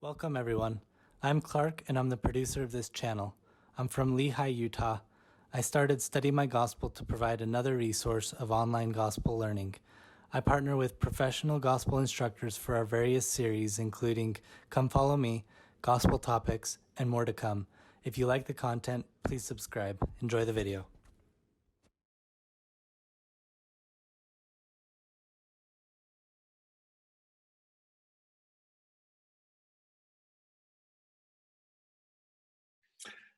Welcome, everyone. I'm Clark, and I'm the producer of this channel. I'm from Lehi, Utah. I started Study My Gospel to provide another resource of online gospel learning. I partner with professional gospel instructors for our various series, including Come Follow Me, Gospel Topics, and more to come. If you like the content, please subscribe. Enjoy the video.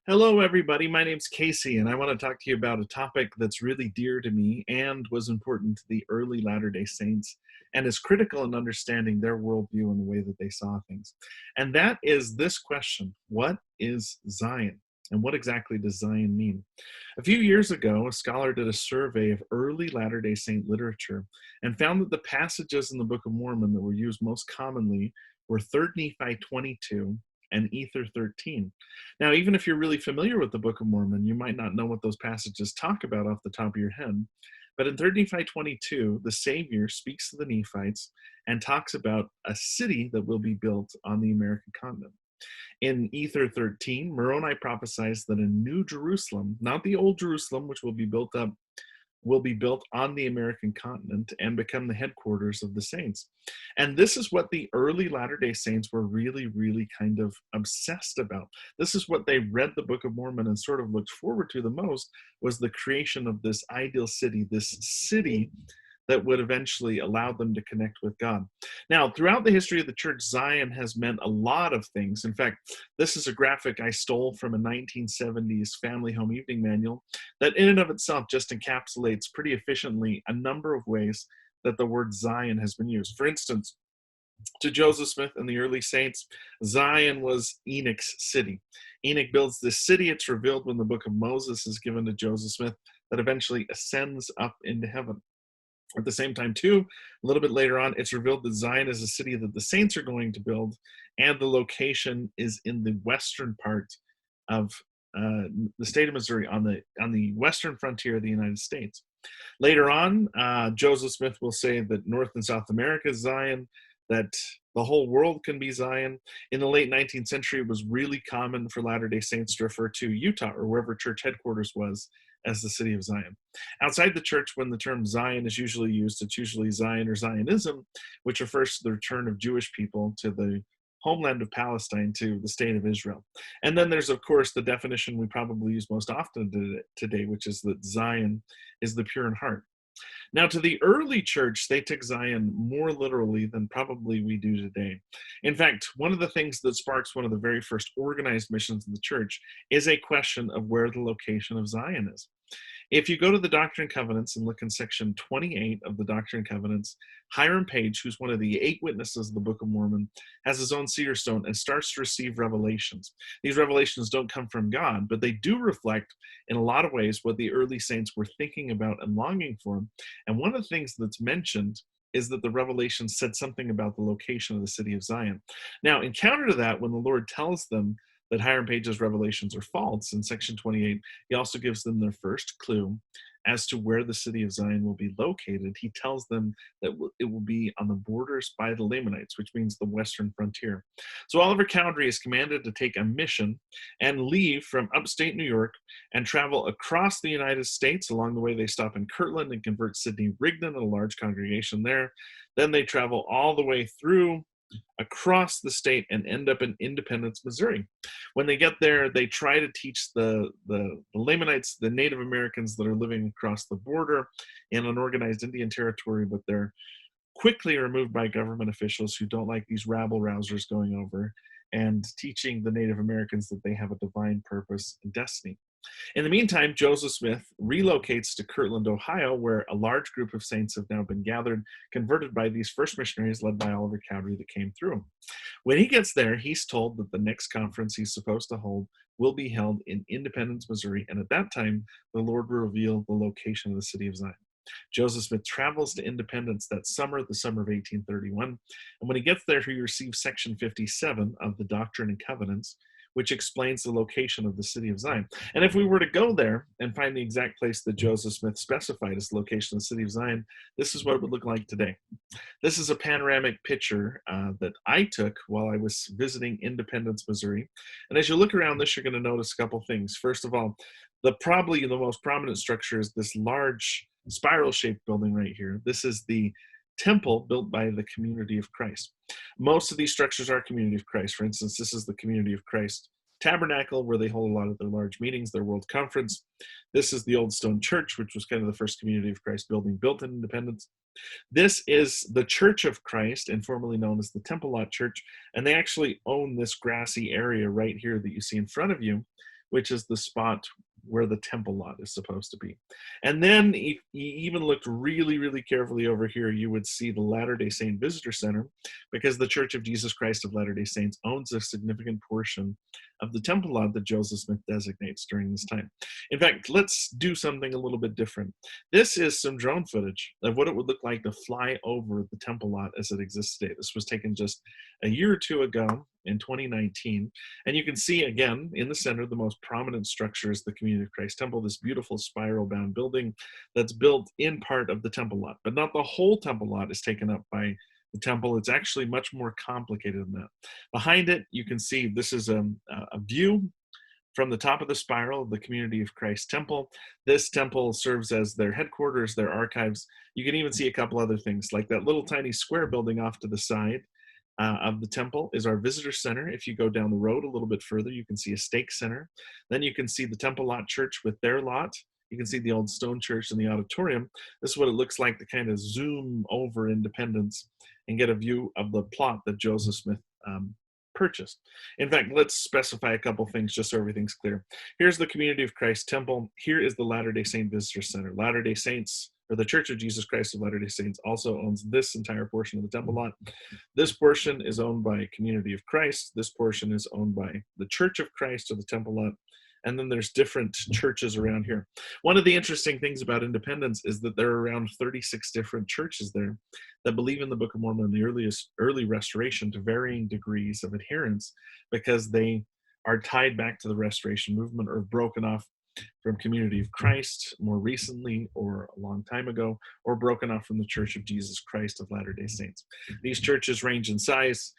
Hello, everybody. My name's Casey, and I want to talk to you about a topic that's really dear to me and was important to the early Latter-day Saints and is critical in understanding their worldview and the way that they saw things. And that is this question: what is Zion? And what exactly does Zion mean? A few years ago, a scholar did a survey of early Latter-day Saint literature and found that the passages in the Book of Mormon that were used most commonly were 3 Nephi 22 and Ether 13. Now, even if you're really familiar with the Book of Mormon, you might not know what those passages talk about off the top of your head. But in 3 Nephi 22, the Savior speaks to the Nephites and talks about a city that will be built on the American continent. In Ether 13, Moroni prophesies that a new Jerusalem, not the old Jerusalem, which will be built on the American continent and become the headquarters of the saints. And this is what the early Latter-day Saints were really, really kind of obsessed about. This is what they read the Book of Mormon and sort of looked forward to the most, was the creation of this ideal city, this city that would eventually allow them to connect with God. Now, throughout the history of the church, Zion has meant a lot of things. In fact, this is a graphic I stole from a 1970s family home evening manual that in and of itself just encapsulates pretty efficiently a number of ways that the word Zion has been used. For instance, to Joseph Smith and the early saints, Zion was Enoch's city. Enoch builds this city. It's revealed when the book of Moses is given to Joseph Smith that eventually ascends up into heaven. At the same time, too, a little bit later on, it's revealed that Zion is a city that the saints are going to build, and the location is in the western part of the state of Missouri, on the western frontier of the United States. Later on, Joseph Smith will say that North and South America is Zion, that the whole world can be Zion. In the late 19th century, it was really common for Latter-day Saints to refer to Utah or wherever church headquarters was as the city of Zion. Outside the church, when the term Zion is usually used, it's usually Zion or Zionism, which refers to the return of Jewish people to the homeland of Palestine, to the state of Israel. And then there's, of course, the definition we probably use most often today, which is that Zion is the pure in heart. Now, to the early church, they took Zion more literally than probably we do today. In fact, one of the things that sparks one of the very first organized missions of the church is a question of where the location of Zion is. If you go to the Doctrine and Covenants and look in section 28 of the Doctrine and Covenants, Hiram Page, who's one of the 8 witnesses of the Book of Mormon, has his own cedar stone and starts to receive revelations. These revelations don't come from God, but they do reflect in a lot of ways what the early saints were thinking about and longing for. And one of the things that's mentioned is that the revelation said something about the location of the city of Zion. Now, in counter to that, when the Lord tells them that Hiram Page's revelations are false, in section 28, he also gives them their first clue as to where the city of Zion will be located. He tells them that it will be on the borders by the Lamanites, which means the western frontier. So Oliver Cowdery is commanded to take a mission and leave from upstate New York and travel across the United States. Along the way, they stop in Kirtland and convert Sidney Rigdon, a large congregation there. Then they travel all the way through across the state and end up in Independence, Missouri. When they get there, they try to teach the Lamanites, the Native Americans that are living across the border in unorganized Indian territory, but they're quickly removed by government officials who don't like these rabble-rousers going over and teaching the Native Americans that they have a divine purpose and destiny. In the meantime, Joseph Smith relocates to Kirtland, Ohio, where a large group of saints have now been gathered, converted by these first missionaries led by Oliver Cowdery that came through. When he gets there, he's told that the next conference he's supposed to hold will be held in Independence, Missouri, and at that time, the Lord will reveal the location of the city of Zion. Joseph Smith travels to Independence that summer, the summer of 1831, and when he gets there, he receives section 57 of the Doctrine and Covenants, which explains the location of the city of Zion. And if we were to go there and find the exact place that Joseph Smith specified as the location of the city of Zion, this is what it would look like today. This is a panoramic picture that I took while I was visiting Independence, Missouri. And as you look around this, you're going to notice a couple things. First of all, probably the most prominent structure is this large spiral-shaped building right here. This is the temple built by the Community of Christ. Most of these structures are Community of Christ. For instance, this is the Community of Christ Tabernacle, where they hold a lot of their large meetings, their World Conference. This is the Old Stone Church, which was kind of the first Community of Christ building built in Independence. This is the Church of Christ, and formerly known as the Temple Lot Church, and they actually own this grassy area right here that you see in front of you, which is the spot where the temple lot is supposed to be. And then if you even looked really, really carefully over here, you would see the Latter-day Saint Visitor Center, because the Church of Jesus Christ of Latter-day Saints owns a significant portion of the temple lot that Joseph Smith designates during this time. In fact, let's do something a little bit different. This is some drone footage of what it would look like to fly over the temple lot as it exists today. This was taken just a year or two ago in 2019. And you can see, again, in the center, the most prominent structure is the Community of Christ Temple, this beautiful spiral-bound building that's built in part of the temple lot. But not the whole temple lot is taken up by the temple. It's actually much more complicated than that. Behind it, you can see this is a view from the top of the spiral of the Community of Christ Temple. This temple serves as their headquarters, their archives. You can even see a couple other things, like that little tiny square building off to the side of the temple is our visitor center. If you go down the road a little bit further, you can see a stake center. Then you can see the Temple Lot Church with their lot. You can see the old stone church and the auditorium. This is what it looks like to kind of zoom over Independence and get a view of the plot that Joseph Smith purchased. In fact, let's specify a couple things just so everything's clear. Here's the Community of Christ Temple. Here is the Latter-day Saint Visitor Center. Latter-day Saints, or the Church of Jesus Christ of Latter-day Saints, also owns this entire portion of the temple lot. This portion is owned by Community of Christ. This portion is owned by the Church of Christ, or the temple lot. And then there's different churches around here. One of the interesting things about Independence is that there are around 36 different churches there that believe in the Book of Mormon and the early restoration to varying degrees of adherence, because they are tied back to the Restoration movement or broken off from Community of Christ more recently or a long time ago, or broken off from the Church of Jesus Christ of Latter-day Saints. These churches range in size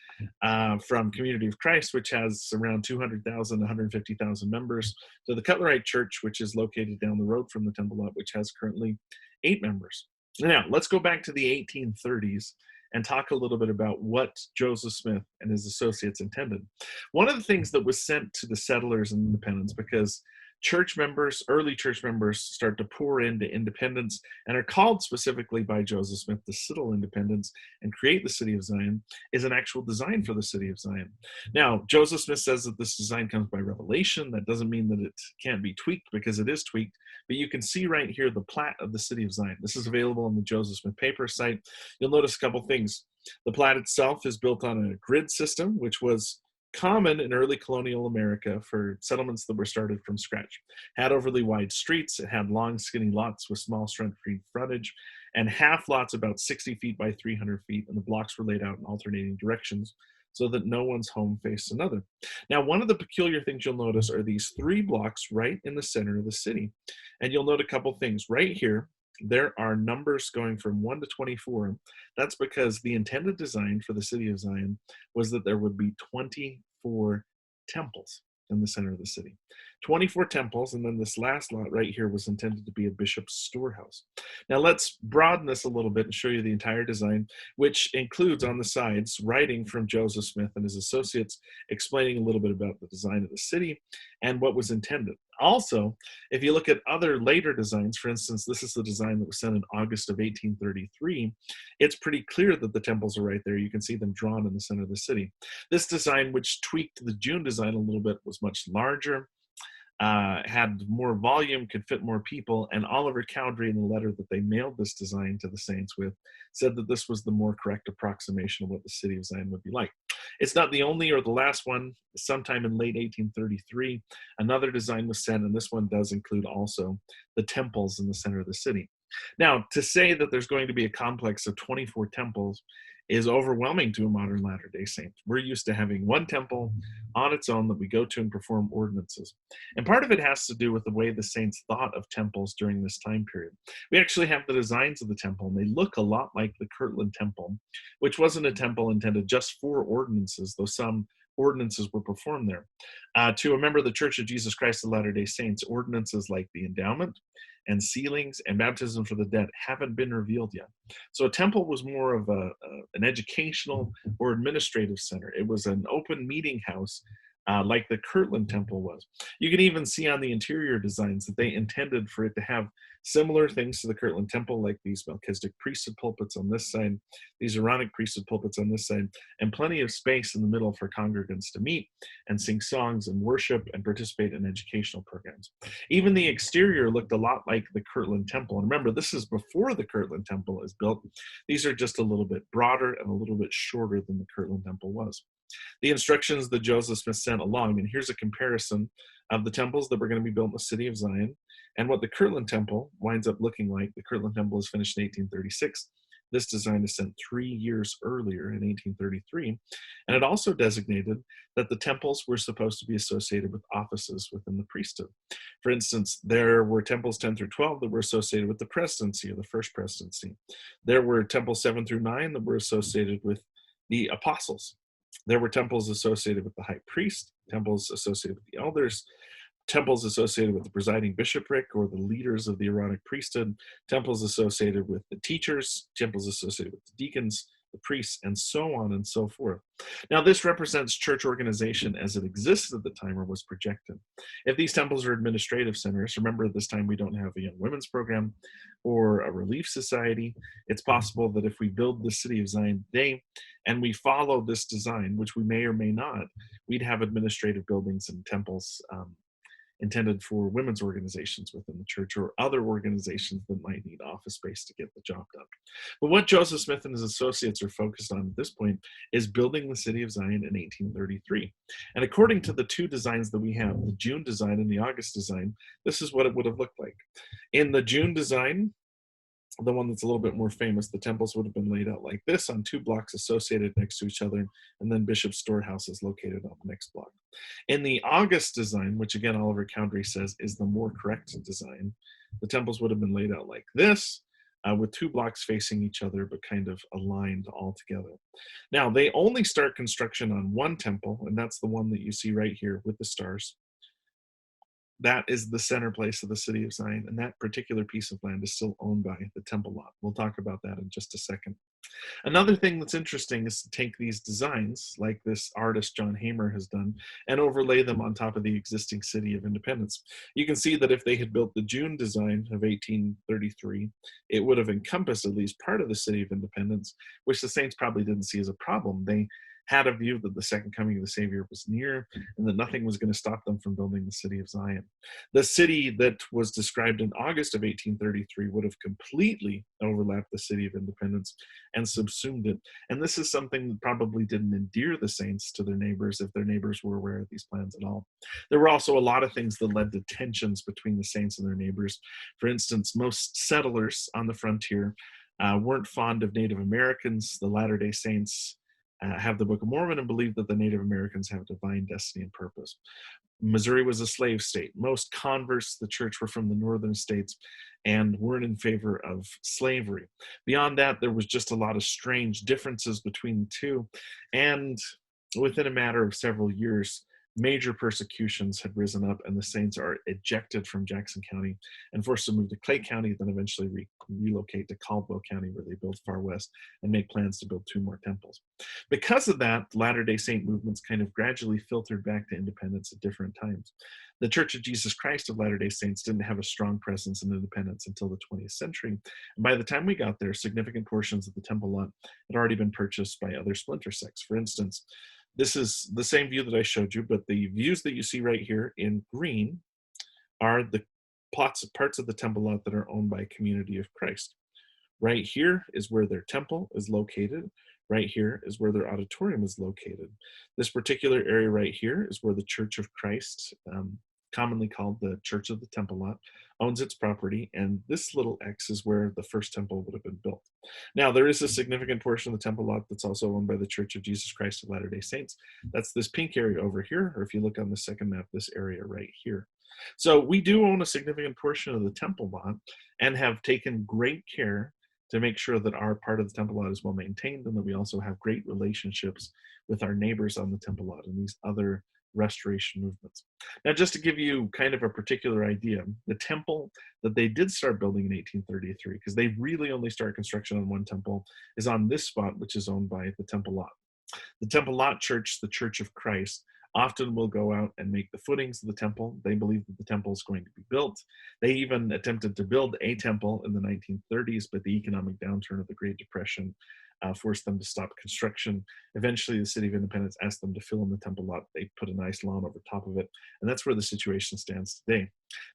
from Community of Christ, which has around 200,000 to 150,000 members, to the Cutlerite Church, which is located down the road from the temple lot, which has currently 8 members. Now, let's go back to the 1830s and talk a little bit about what Joseph Smith and his associates intended. One of the things that was sent to the settlers in Independence, because church members, early church members, start to pour into Independence and are called specifically by Joseph Smith to settle Independence and create the city of Zion, is an actual design for the city of Zion. Now, Joseph Smith says that this design comes by revelation. That doesn't mean that it can't be tweaked, because it is tweaked. But you can see right here the plat of the city of Zion. This is available on the Joseph Smith paper site. You'll notice a couple things. The plat itself is built on a grid system, which was common in early colonial America for settlements that were started from scratch. Had overly wide streets, it had long skinny lots with small strength-free frontage, and half lots about 60 feet by 300 feet, and the blocks were laid out in alternating directions so that no one's home faced another. Now, one of the peculiar things you'll notice are these 3 blocks right in the center of the city. And you'll note a couple things. Right here, there are numbers going from 1 to 24. That's because the intended design for the city of Zion was that there would be 24 temples in the center of the city. 24 temples, and then this last lot right here was intended to be a bishop's storehouse. Now let's broaden this a little bit and show you the entire design, which includes on the sides writing from Joseph Smith and his associates explaining a little bit about the design of the city and what was intended. Also, if you look at other later designs, for instance, this is the design that was sent in August of 1833, it's pretty clear that the temples are right there. You can see them drawn in the center of the city. This design, which tweaked the June design a little bit, was much larger, had more volume, could fit more people, and Oliver Cowdery, in the letter that they mailed this design to the saints with, said that this was the more correct approximation of what the city of Zion would be like. It's not the only or the last one. Sometime in late 1833, another design was sent, and this one does include also the temples in the center of the city. Now, to say that there's going to be a complex of 24 temples is overwhelming to a modern Latter-day Saint. We're used to having one temple on its own that we go to and perform ordinances. And part of it has to do with the way the saints thought of temples during this time period. We actually have the designs of the temple, and they look a lot like the Kirtland Temple, which wasn't a temple intended just for ordinances, though some ordinances were performed there. To a member of the Church of Jesus Christ of Latter-day Saints, ordinances like the endowment and sealings and baptism for the dead haven't been revealed yet. So a temple was more of an educational or administrative center. It was an open meeting house, like the Kirtland Temple was. You can even see on the interior designs that they intended for it to have similar things to the Kirtland Temple, like these Melchizedek priesthood pulpits on this side, these Aaronic priesthood pulpits on this side, and plenty of space in the middle for congregants to meet and sing songs and worship and participate in educational programs. Even the exterior looked a lot like the Kirtland Temple. And remember, this is before the Kirtland Temple is built. These are just a little bit broader and a little bit shorter than the Kirtland Temple was. The instructions that Joseph Smith sent along, and here's a comparison of the temples that were going to be built in the city of Zion and what the Kirtland Temple winds up looking like. The Kirtland Temple is finished in 1836. This design is sent 3 years earlier in 1833, and it also designated that the temples were supposed to be associated with offices within the priesthood. For instance, there were temples 10 through 12 that were associated with the presidency or the first presidency. There were temples 7 through 9 that were associated with the apostles. There were temples associated with the high priest, temples associated with the elders, temples associated with the presiding bishopric or the leaders of the Aaronic priesthood, temples associated with the teachers, temples associated with the deacons, the priests, and so on and so forth. Now, this represents church organization as it existed at the time or was projected. If these temples are administrative centers, remember at this time we don't have a young women's program or a relief society. It's possible that if we build the city of Zion today and we follow this design, which we may or may not, we'd have administrative buildings and temples intended for women's organizations within the church or other organizations that might need office space to get the job done. But what Joseph Smith and his associates are focused on at this point is building the city of Zion in 1833. And according to the two designs that we have, the June design and the August design, this is what it would have looked like. In the June design, the one that's a little bit more famous, the temples would have been laid out like this on 2 blocks associated next to each other, and then Bishop's Storehouse is located on the next block. In the August design, which again Oliver Cowdery says is the more correct design, the temples would have been laid out like this, with 2 blocks facing each other but kind of aligned all together. Now, they only start construction on one temple, and that's the one that you see right here with the stars. That is the center place of the city of Zion, and that particular piece of land is still owned by the temple lot. We'll talk about that in just a second. Another thing that's interesting is to take these designs, like this artist John Hamer has done, and overlay them on top of the existing city of Independence. You can see that if they had built the June design of 1833, it would have encompassed at least part of the city of Independence, which the Saints probably didn't see as a problem. They had a view that the second coming of the Savior was near and that nothing was going to stop them from building the city of Zion. The city that was described in August of 1833 would have completely overlapped the city of Independence and subsumed it. And this is something that probably didn't endear the Saints to their neighbors if their neighbors were aware of these plans at all. There were also a lot of things that led to tensions between the Saints and their neighbors. For instance, most settlers on the frontier weren't fond of Native Americans. The Latter-day Saints have the Book of Mormon and believe that the Native Americans have divine destiny and purpose. Missouri was a slave state. Most converts to the church were from the northern states and weren't in favor of slavery. Beyond that, there was just a lot of strange differences between the two. And within a matter of several years, major persecutions had risen up, and the Saints are ejected from Jackson County and forced to move to Clay County, then eventually relocate to Caldwell County, where they build Far West and make plans to build 2 more temples. Because of that, Latter-day Saint movements kind of gradually filtered back to Independence at different times. The Church of Jesus Christ of Latter-day Saints didn't have a strong presence in Independence until the 20th century. And by the time we got there, significant portions of the temple lot had already been purchased by other splinter sects. For instance, this is the same view that I showed you, but the views that you see right here in green are the parts of the temple lot that are owned by Community of Christ. Right here is where their temple is located. Right here is where their auditorium is located. This particular area right here is where the Church of Christ commonly called the Church of the Temple Lot, owns its property, and this little X is where the first temple would have been built. Now, there is a significant portion of the temple lot that's also owned by the Church of Jesus Christ of Latter-day Saints. That's this pink area over here, or if you look on the second map, this area right here. So we do own a significant portion of the temple lot and have taken great care to make sure that our part of the temple lot is well maintained and that we also have great relationships with our neighbors on the temple lot and these other restoration movements. Now, just to give you kind of a particular idea, the temple that they did start building in 1833, because they really only started construction on one temple, is on this spot, which is owned by the temple lot. The Temple Lot Church, the Church of Christ, often will go out and make the footings of the temple. They believe that the temple is going to be built. They even attempted to build a temple in the 1930s, but the economic downturn of the Great Depression forced them to stop construction. Eventually, the City of Independence asked them to fill in the temple lot. They put a nice lawn over top of it, and that's where the situation stands today.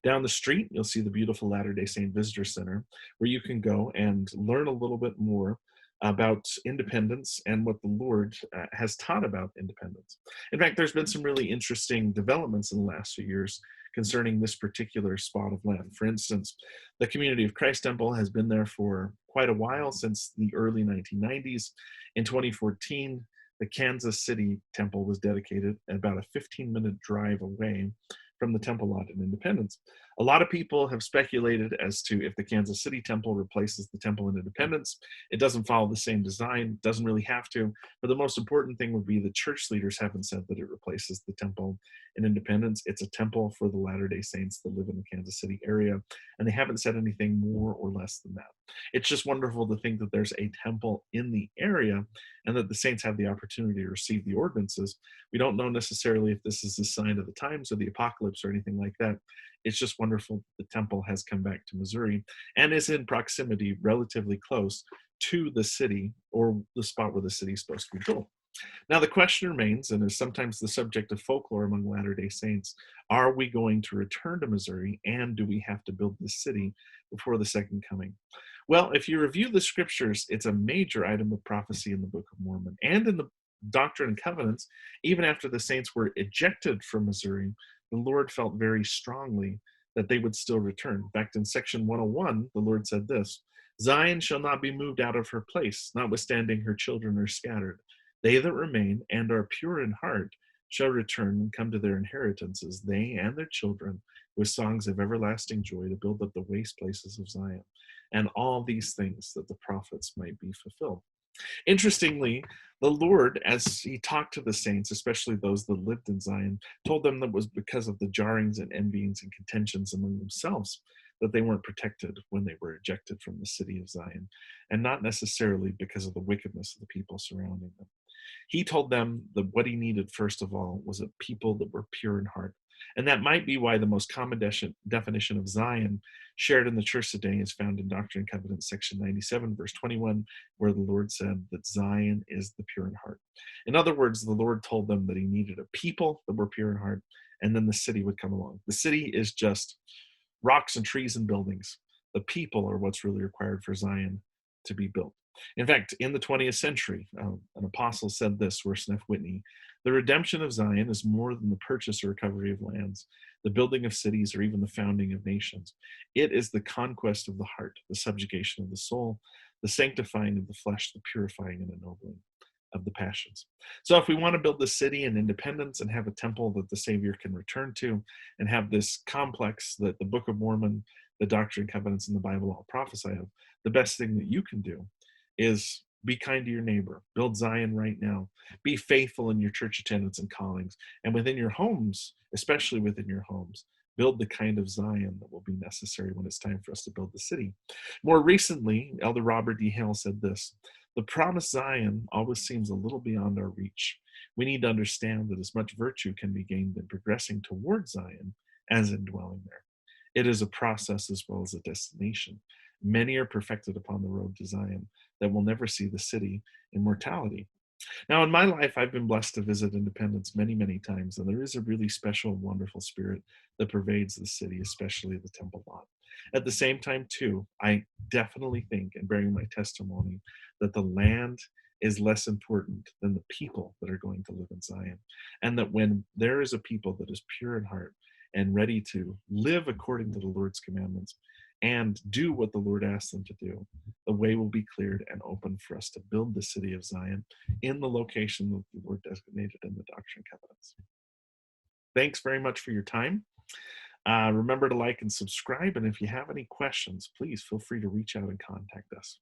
Down the street, you'll see the beautiful Latter-day Saint Visitor Center, where you can go and learn a little bit more about independence and what the Lord has taught about independence. In fact, there's been some really interesting developments in the last few years concerning this particular spot of land. For instance, the Community of Christ Temple has been there for quite a while, since the early 1990s. In 2014, the Kansas City Temple was dedicated about a 15-minute drive away from the temple lot in Independence. A lot of people have speculated as to if the Kansas City Temple replaces the temple in Independence. It doesn't follow the same design, doesn't really have to, but the most important thing would be the church leaders haven't said that it replaces the temple in Independence. It's a temple for the Latter-day Saints that live in the Kansas City area, and they haven't said anything more or less than that. It's just wonderful to think that there's a temple in the area and that the saints have the opportunity to receive the ordinances. We don't know necessarily if this is a sign of the times or the apocalypse or anything like that. It's just wonderful the temple has come back to Missouri and is in proximity, relatively close to the city or the spot where the city is supposed to be built. Now, the question remains, and is sometimes the subject of folklore among Latter-day Saints, are we going to return to Missouri, and do we have to build the city before the second coming? Well, if you review the scriptures, it's a major item of prophecy in the Book of Mormon and in the Doctrine and Covenants. Even after the saints were ejected from Missouri, the Lord felt very strongly that they would still return. In fact, in section 101, the Lord said this: Zion shall not be moved out of her place, notwithstanding her children are scattered. They that remain and are pure in heart shall return and come to their inheritances, they and their children, with songs of everlasting joy, to build up the waste places of Zion, and all these things that the prophets might be fulfilled. Interestingly, the Lord, as he talked to the saints, especially those that lived in Zion, told them that it was because of the jarrings and envyings and contentions among themselves that they weren't protected when they were ejected from the city of Zion, and not necessarily because of the wickedness of the people surrounding them. He told them that what he needed, first of all, was a people that were pure in heart. And that might be why the most common definition of Zion shared in the church today is found in Doctrine and Covenants, section 97, verse 21, where the Lord said that Zion is the pure in heart. In other words, the Lord told them that he needed a people that were pure in heart, and then the city would come along. The city is just rocks and trees and buildings. The people are what's really required for Zion to be built. In fact, in the 20th century, an apostle said this, Wordsworth Whitney: the redemption of Zion is more than the purchase or recovery of lands, the building of cities, or even the founding of nations. It is the conquest of the heart, the subjugation of the soul, the sanctifying of the flesh, the purifying and ennobling of the passions. So if we want to build the city in independence and have a temple that the Savior can return to, and have this complex that the Book of Mormon, the Doctrine and Covenants, and the Bible all prophesy of, the best thing that you can do is be kind to your neighbor. Build Zion right now. Be faithful in your church attendance and callings. And within your homes, especially within your homes, build the kind of Zion that will be necessary when it's time for us to build the city. More recently, Elder Robert D. Hales said this: the promised Zion always seems a little beyond our reach. We need to understand that as much virtue can be gained in progressing towards Zion as in dwelling there. It is a process as well as a destination. Many are perfected upon the road to Zion that will never see the city in mortality. Now, in my life, I've been blessed to visit Independence many, many times, and there is a really special, wonderful spirit that pervades the city, especially the temple lot. At the same time, too, I definitely think, and bearing my testimony, that the land is less important than the people that are going to live in Zion. And that when there is a people that is pure in heart and ready to live according to the Lord's commandments and do what the Lord asked them to do, the way will be cleared and open for us to build the city of Zion in the location that the Lord designated in the Doctrine and Covenants. Thanks very much for your time. Remember to like and subscribe, and if you have any questions, please feel free to reach out and contact us.